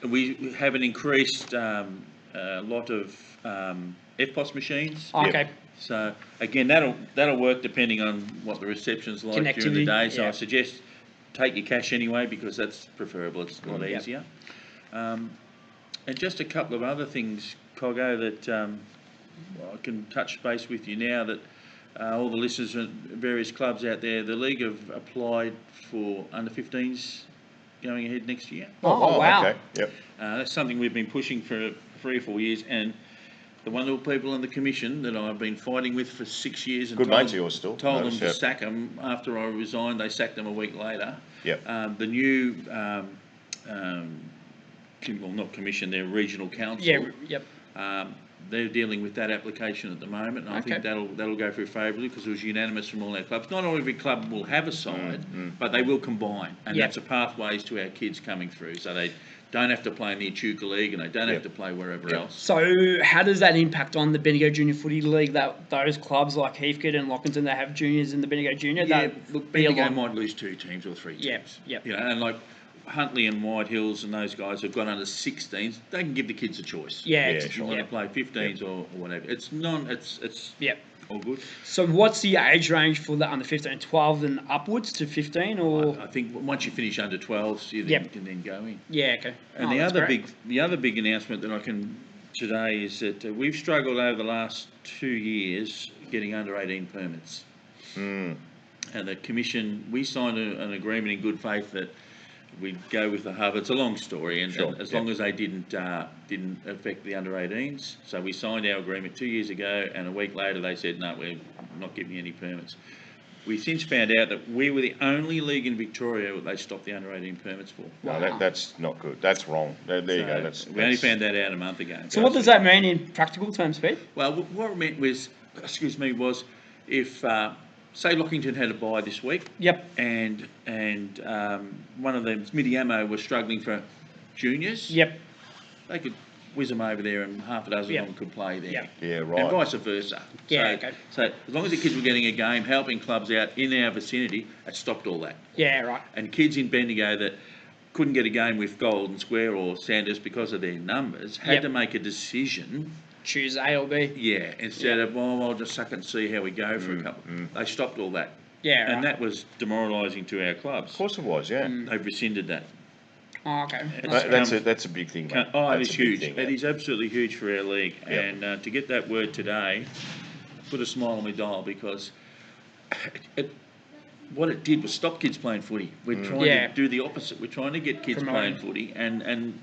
We have an increased lot of FPOS machines. Okay. So again, that'll work depending on what the reception's like during the Connectivity, day. So yeah. I suggest take your cash anyway because that's preferable. It's a lot Yep. easier. And just a couple of other things, Coggo, that I can touch base with you now that all the listeners at various clubs out there, the league have applied for under 15s going ahead next year. Oh, wow. Okay. Yep. That's something we've been pushing for 3 or 4 years, and the wonderful people in the commission that I've been fighting with for 6 years and Good mates of yours still. told them Notice, to yep. sack them after I resigned. They sacked them a week later. Yep. The new, well, not commission, they're regional council. Yeah. Yep. They're dealing with that application at the moment, and I think that'll go through favourably because it was unanimous from all our clubs. Not every club will have a side, but they will combine, and Yep. that's a pathways to our kids coming through. So they don't have to play in the Echuca League, and they don't have to play wherever else. So how does that impact on the Bendigo Junior Footy League? That those clubs like Heathcote and Lockington that have juniors in the Bendigo Junior, Yeah, that look, be a Bendigo lot- might lose 2 teams or 3 teams. Yep. You know, and like Huntley and White Hills and those guys have got under 16s. They can give the kids a choice. Yeah, If you want to yep. play 15s or whatever. It's Yep. all good. So what's the age range for the under 15? 12 and upwards to 15, or I think once you finish under 12s, you Yep. can then go in. yeah, okay. And Oh, the that's other great. big announcement that I can today is that we've struggled over the last 2 years getting under 18 permits. And the commission, we signed an agreement in good faith that we'd go with the hub. It's a long story, and as long as they didn't affect the under 18s. So we signed our agreement 2 years ago, and a week later they said, no, we're not giving you any permits. we since found out that we were the only league in Victoria that they stopped the under-18 permits for. No, Wow. that's not good. That's wrong. There you go. We only found that out a month ago. So what does that mean in practical terms, Pete? Well, what it meant was, was if say Lockington had a bye this week, Yep. and one of them, Midiamo, was struggling for juniors, Yep. they could whiz them over there, and half a dozen Yep. of them could play there. Yep. Yeah, right. And vice versa. Yeah, So, okay. so as long as the kids were getting a game, helping clubs out in our vicinity, it stopped all that. Yeah, right. And kids in Bendigo that couldn't get a game with Golden Square or Sandhurst because of their numbers had Yep. to make a decision. Choose A or B. Yeah, instead of, well, I'll just suck it and see how we go for a couple. They stopped all that. Yeah, And right. that was demoralising to our clubs. Of course it was, yeah. They've rescinded that. Oh, okay. That's a big thing, mate. Oh, it That's is a big huge. thing, It yeah. is absolutely huge for our league. Yep. And to get that word today, put a smile on my dial, because what it did was stop kids playing footy. We're trying Yeah. to do the opposite. We're trying to get kids Promoting. playing footy, and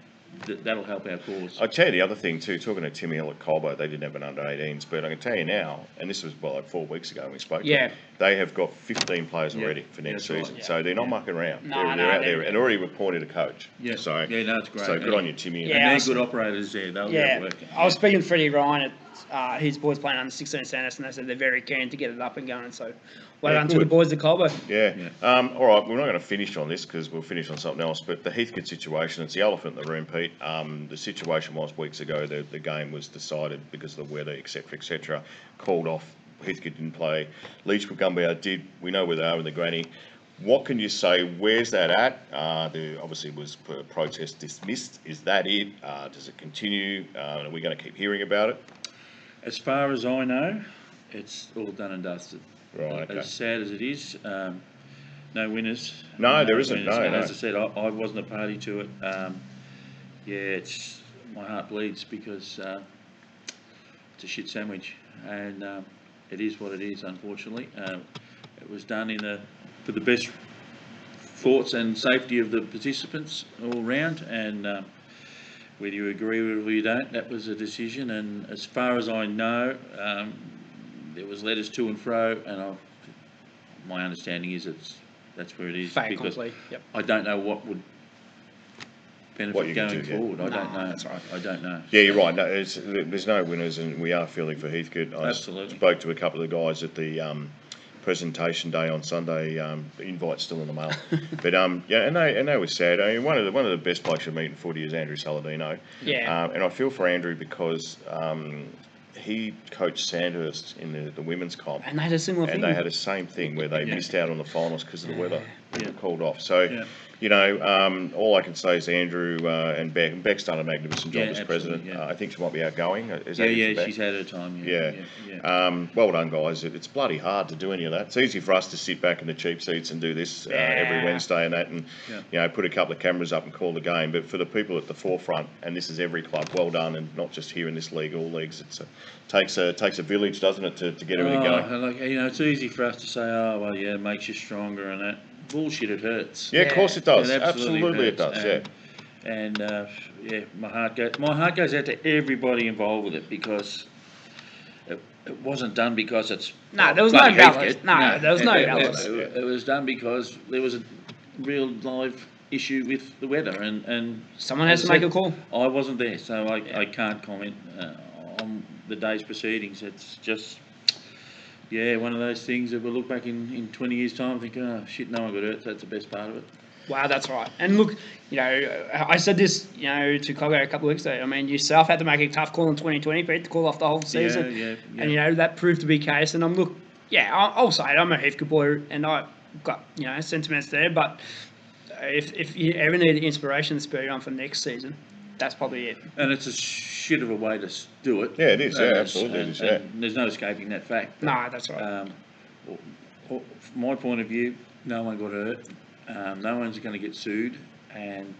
that'll help our cause. I'll tell you the other thing too, talking to Timmy Hill at Colbo, they didn't have an under-18s, but I can tell you now, and this was, like 4 weeks ago when we spoke to Yeah. them, they have got 15 players Yeah, already for next that's right. season. Yeah. So they're not mucking around. No, they're no, out there they're- and already appointed a coach. Yeah. So, Yeah, no, it's great. So good on you, Timmy. Yeah. And I they're was- good operators there. They'll get Yeah, it working. I was speaking to Freddie Ryan at his boys playing under 16 Sandhurst, and they said they're very keen to get it up and going. So, well Yeah, done to the good. boys at Colbo. Yeah. Yeah. All right, we're not going to finish on this because we'll finish on something else. But the Heathcote situation, it's the elephant in the room, Pete. The situation was weeks ago, the game was decided because of the weather, etc., called off. Heathcote didn't play. Leach Gumbiar did. We know where they are in the granny. What can you say? Where's that at? There obviously was a protest dismissed. Is that it? Does it continue? Are we going to keep hearing about it? As far as I know, it's all done and dusted. Right, okay. As sad as it is, no winners. No, there isn't, no, And no. as I said, I wasn't a party to it. Yeah, my heart bleeds because it's a shit sandwich, and it is what it is. Unfortunately, it was done for the best thoughts and safety of the participants all round, and whether you agree with it or you don't, that was a decision. And as far as I know, there was letters to and fro, and my understanding is that's where it is. Fait because accompli, yep. I don't know what would What you benefit can going do, yeah. forward. I don't No, know. that's right. I don't know. Yeah, you're right. No, there's no winners, and we are feeling for Heathcote. I Absolutely. spoke to a couple of the guys at the presentation day on Sunday. The invite's still in the mail, but yeah, and they were sad. I mean, one of the best blokes you meet in footy is Andrew Saladino. Yeah. And I feel for Andrew because he coached Sandhurst in the women's comp. And they had a similar thing. And they had the same thing where they Yeah. missed out on the finals because of the weather. Yeah. Called off. So, Yeah. you know, all I can say is Andrew and Beck. And Beck's done a magnificent job Yeah, as absolutely, president. yeah. I think she might be outgoing. Is Yeah, that it for yeah, Beck? she's had her time. Yeah. Well done, guys. It's bloody hard to do any of that. It's easy for us to sit back in the cheap seats and do this every Yeah. Wednesday and that, and Yeah. you know, put a couple of cameras up and call the game. But for the people at the forefront, and this is every club, well done, and not just here in this league, all leagues. Takes a village, doesn't it, to get everything going? Like, you know, it's easy for us to say, oh well, yeah, it makes you stronger and that. Bullshit, it hurts. Yeah, of course it does. It Absolutely, it hurts. does. Yeah. And yeah, my heart goes out to everybody involved with it, because it wasn't done because it's No, there was no bloody malice. Heathcote. No, there was no malice. It was done because there was a real live issue with the weather, and Someone has as to I make a said, call. I wasn't there, so I can't comment on the day's proceedings. It's just, yeah, one of those things that we'll look back in 20 years' time and think, oh, shit, no one got hurt. That's the best part of it. Wow, that's right. And look, you know, I said this, you know, to Coggo a couple of weeks ago. I mean, yourself had to make a tough call in 2020, Pete, to call off the whole season. Yeah. And, you know, that proved to be the case. And I'll say it, I'm a Heathcote boy, and I've got, you know, sentiments there. But if you ever need the inspiration to spur you on for next season, that's probably it. And it's a shit of a way to do it. Yeah, it is. Yeah, And absolutely it is, yeah. and there's no escaping that fact. No, that's right. From my point of view, no one got hurt. No one's going to get sued, and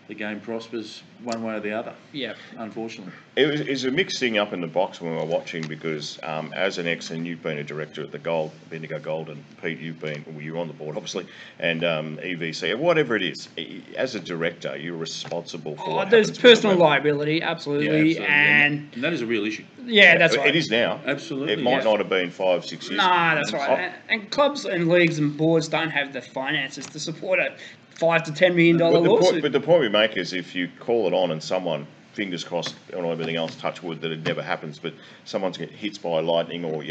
the game prospers one way or the other. Yeah. Unfortunately. It was a mixed thing up in the box when we were watching because as an ex, and you've been a director at the Bendigo Gold, and Pete, you're on the board obviously, and EVC, whatever it is, as a director, you're responsible for what there's happens with personal the weather. liability, absolutely, and that is a real issue. that's right. It is now. Absolutely, It might not have been 5-6 years. Nah, that's right. And clubs and leagues and boards don't have the finances to support a $5 to $10 million lawsuit. But the point we make is if you call it on and someone, fingers crossed on everything else, touch wood that it never happens, but someone's get hit by lightning or,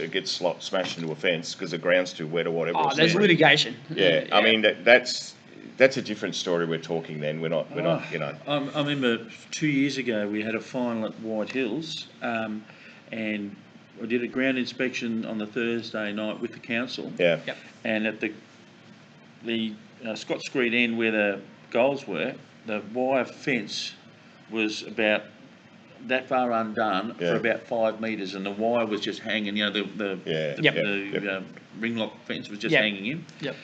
gets smashed into a fence because the ground's too wet or whatever. Oh, there's litigation. Yeah, I mean, that's a different story we're talking then. We're not. I remember 2 years ago we had a final at White Hills, and I did a ground inspection on the Thursday night with the council. Yeah. Yep. And at the Scott Street end where the goals were, the wire fence was about that far undone for about 5 metres, and the wire was just hanging. The ring lock fence was just hanging in. Yep.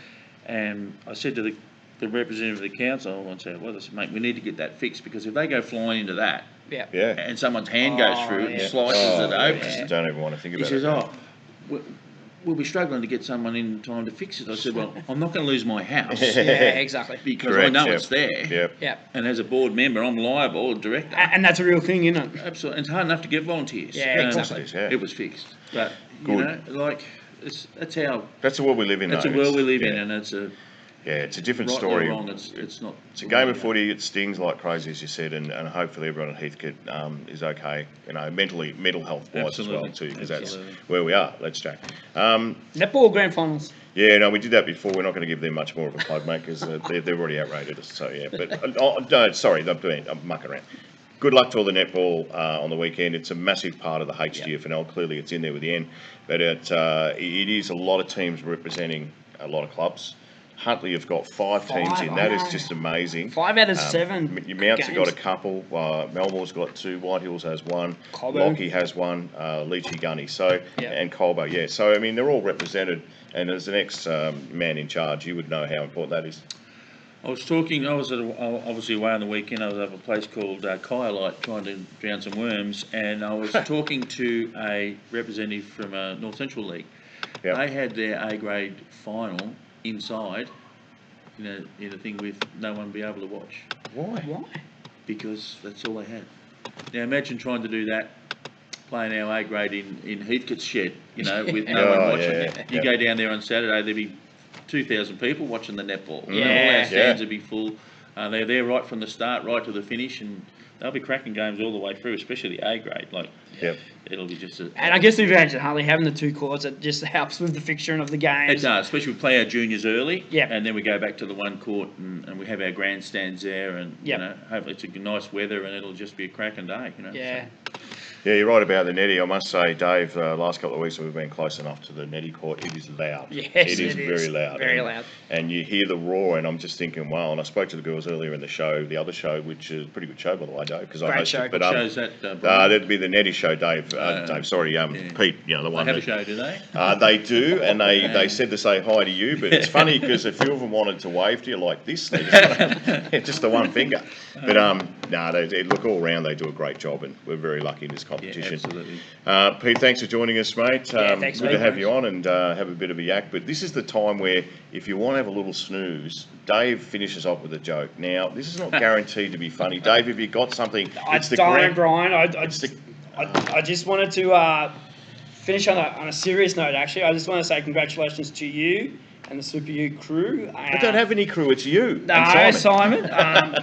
And I said to the representative of the council, I said, "Well, I said, mate, we need to get that fixed because if they go flying into that, and someone's hand goes through it and slices it open, I don't even want to think about it." He says, we'll be struggling to get someone in time to fix it. I said, well, I'm not going to lose my house. Yeah, exactly. Because I know it's there. Yep. And as a board member, I'm liable, director. And that's a real thing, isn't it? Absolutely. And it's hard enough to get volunteers. Yeah, exactly. It was fixed. But, Good. that's how... That's the world we live in, That's the world we live in, and it's a... Yeah, it's a different right story. Or wrong, it's not. It's a game of footy. It stings like crazy, as you said, and hopefully everyone at Heathcote is okay. Mental health wise as well too, because that's where we are. Let's Jack. Netball grand finals. Yeah, no, we did that before. We're not going to give them much more of a plug, mate, because they've already outrated us. So yeah, but no, sorry, I'm mucking around. Good luck to all the netball on the weekend. It's a massive part of the Hdfnl. Clearly, it's in there with the N, but it is a lot of teams representing a lot of clubs. Huntley have got 5 teams in. That is just amazing. 5 out of 7. Mounts have got a couple. Melmore's got 2. White Hills has 1. Lockie has 1. Leachy Gunny. And Colbo. Yeah. So I mean, they're all represented. And as an ex-man in charge, you would know how important that is. I was obviously away on the weekend. I was at a place called Kyalite trying to drown some worms, and I was talking to a representative from North Central League. Yep. They had their A-grade final inside in a thing with no one be able to watch. Why? Because that's all they had. Now imagine trying to do that, playing our A grade in Heathcote's shed, with no one watching. Yeah. You go down there on Saturday, there'd be 2,000 people watching the netball. Yeah. All our stands would be full. They're there right from the start, right to the finish, and they'll be cracking games all the way through, especially the A grade. It'll be just and I guess the advantage of Harley having the 2 courts, it just helps with the fixturing of the games. It does, especially we play our juniors early, Yep. and then we go back to the 1 court, and we have our grandstands there, and hopefully it's a nice weather, and it'll just be a cracking day. Yeah. Yeah, you're right about the netty. I must say, Dave, last couple of weeks we've been close enough to the netty court. It is loud. Yes, it is very loud. Very loud. And you hear the roar, and I'm just thinking, wow. And I spoke to the girls earlier in the other show, which is a pretty good show, by the way, Dave. Because I hosted. Show. But, what show's that, Brian? That'd be the netty show, Dave. Pete, the one. They have a show, do they? They do, and they said to say hi to you, but it's funny because a few of them wanted to wave to you like this. They just the one finger. But they look all round. They do a great job, and we're very lucky in this competition. Yeah, absolutely. Pete, thanks for joining us, mate. Thanks, good to have you on and have a bit of a yak. But this is the time where, if you want to have a little snooze, Dave finishes off with a joke. Now, this is not guaranteed to be funny. Dave, have you got something? Brian. I just wanted to finish on a serious note, actually. I just want to say congratulations to you and the Super U crew. I don't have any crew, it's you. No, Simon.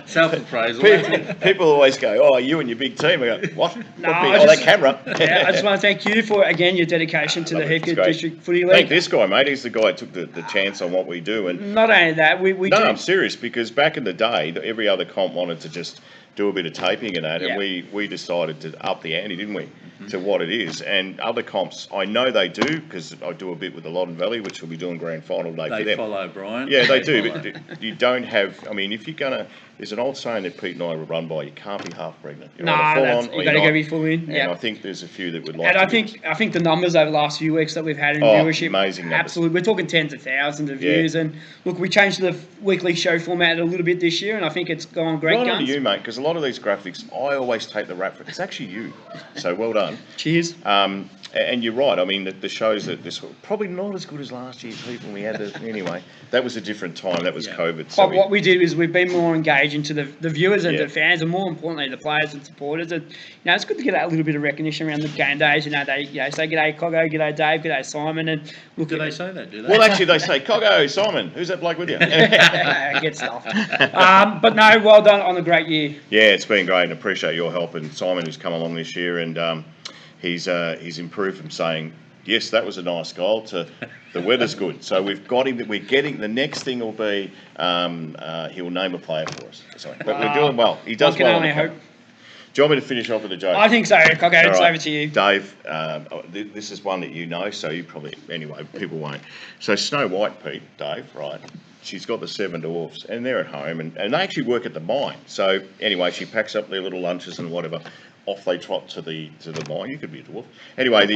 Self-appraisal. People always go, oh, you and your big team. I go, what? No, that camera. I just want to thank you for, again, your dedication to the Heathcote District Footy League. Thank this guy, mate. He's the guy who took the chance on what we do. And not only that, we do. I'm serious, because back in the day, every other comp wanted to just do a bit of taping and that, and we decided to up the ante, didn't we, to what it is. And other comps, I know they do, because I do a bit with the Loddon Valley, which will be doing grand final day for them. They follow, Brian. Yeah, they do, but you don't have, I mean, if you're going to there's an old saying that Pete and I were run by: you can't be half pregnant. You're Nah, either full on or you got to you're go be not. full in. And Yeah. I think there's a few that would like. And to I think the numbers over the last few weeks that we've had in viewership, amazing numbers. absolutely. We're talking tens of thousands of Yeah. views. And look, we changed the weekly show format a little bit this year, and I think it's gone great Right on guns. to you, mate, because a lot of these graphics, I always take the rap for it. It's actually you. So well done. Cheers. And you're right. I mean, the shows that this were probably not as good as last year, people. We had anyway. That was a different time. That was COVID. So But what we did is we've been more engaging to the viewers and Yeah. the fans, and more importantly, the players and supporters. And it's good to get a little bit of recognition around the game days. They say g'day Coggo, g'day Dave, g'day Simon, and look. Do they say that? Do they? Well, actually, they say, Coggo, Simon, who's that bloke with you? Get stuff. But no, well done on a great year. Yeah, it's been great, and appreciate your help. And Simon, who's come along this year, and he's improved from saying, yes, that was a nice goal, to the weather's good. So we've got him. We're getting the next thing will be he'll name a player for us. So, but we're doing well. He does well. Only hope. Do you want me to finish off with a joke? I think so, Coggo. It's All right. over to you. Dave, this is one that you know, so you probably, anyway, people won't. So Snow White, Pete, Dave, right? She's got the 7 dwarfs, and they're at home, and they actually work at the mine. So anyway, she packs up their little lunches and whatever. Off they trot to the mine. You could be a dwarf. Anyway,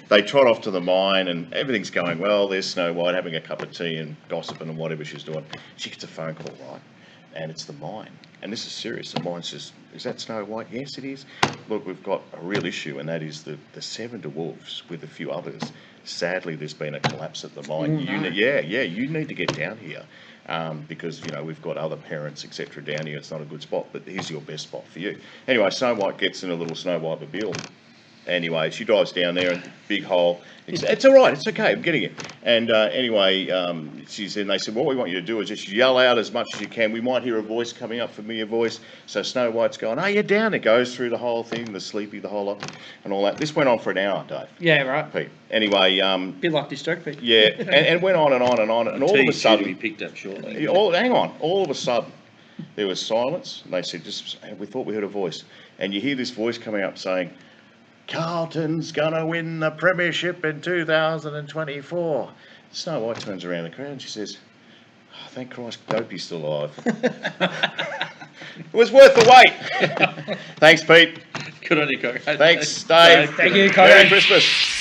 they trot off to the mine, and everything's going well. There's Snow White having a cup of tea and gossiping and whatever she's doing. She gets a phone call, right? And it's the mine. And this is serious. The mine says, is that Snow White? Yes, it is. Look, we've got a real issue, and that is the 7 dwarfs with a few others. Sadly, there's been a collapse at the mine. You need to get down here. Because, we've got other parents, etc. down here. It's not a good spot, but here's your best spot for you. Anyway, Snow White gets in a little Snow White mobile. Anyway, she drives down there, and big hole. It's all right. It's okay. I'm getting it. And anyway, they said, what we want you to do is just yell out as much as you can. We might hear a voice coming up, familiar voice. So Snow White's going, oh, you're down. It goes through the whole thing, the sleepy, the whole lot, and all that. This went on for an hour, Dave. Yeah, right. Pete. Anyway. Bit like this joke, Pete. Yeah, and went on and on and on. And all of a sudden. Be picked up shortly. Hang on. All of a sudden, there was silence. And they said, we thought we heard a voice. And you hear this voice coming up saying, Carlton's going to win the premiership in 2024. Snow White turns around the crowd and she says, oh, thank Christ Dopey's still alive. It was worth the wait. Thanks, Pete. Good on you, Coggo. Thanks, Dave. Thank you, Coggo. Merry Christmas.